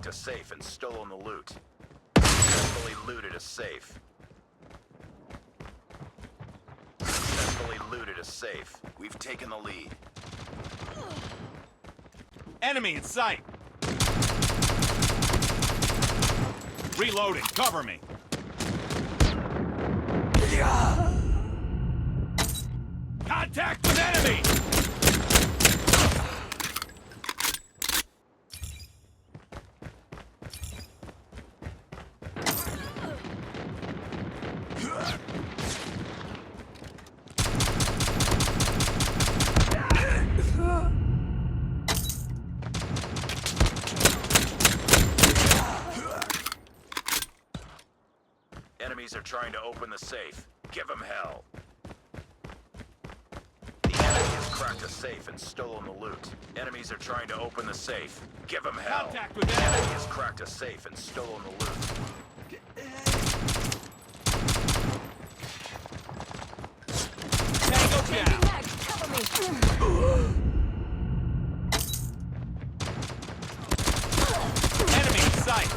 cracked a safe and stolen the loot. Successfully looted a safe. Successfully looted a safe. We've taken the lead. Enemy in sight! Reloading, cover me! Contact with enemy! Enemies are trying to open the safe. Give them hell. The enemy has cracked a safe and stolen the loot. Enemies are trying to open the safe. Give them hell. Contact with The enemy. enemy has cracked a safe and stolen the loot. Tango down! Cover me. Enemy in sight!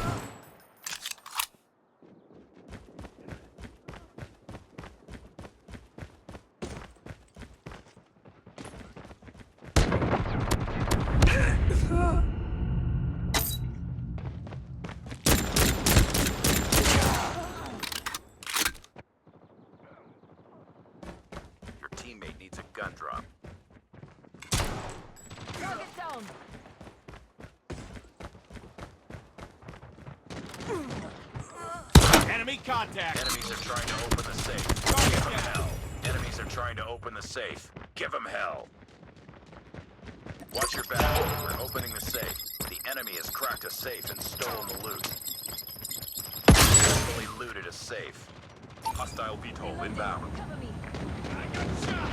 Your teammate needs a gun drop. Target down. Enemy contact! Enemies are trying to open the safe. Target Give them down. hell. Enemies are trying to open the safe. Give them hell. Watch your back. We're opening the safe. The enemy has cracked a safe and stolen the loot. Successfully looted a safe. Hostile VTOL inbound. Cover me. I got shot!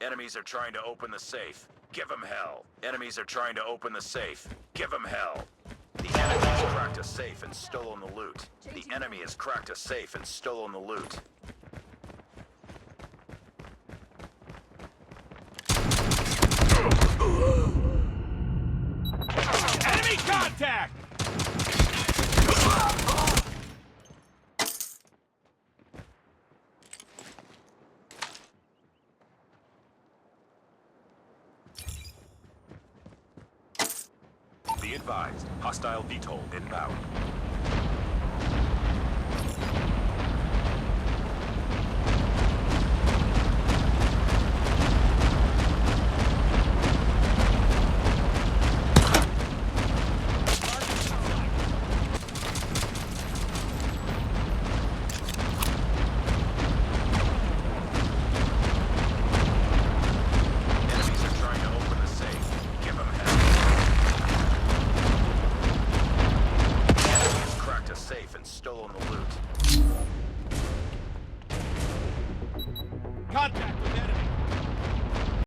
Enemies are trying to open the safe. Give them hell. Enemies are trying to open the safe. Give them hell. The enemy has cracked a safe and stolen the loot. The enemy has cracked a safe and stolen the loot. Enemy contact! Be advised, hostile VTOL inbound. Enemies are trying to open the safe. Give them hell. The enemy has cracked a safe and stolen the loot. Contact with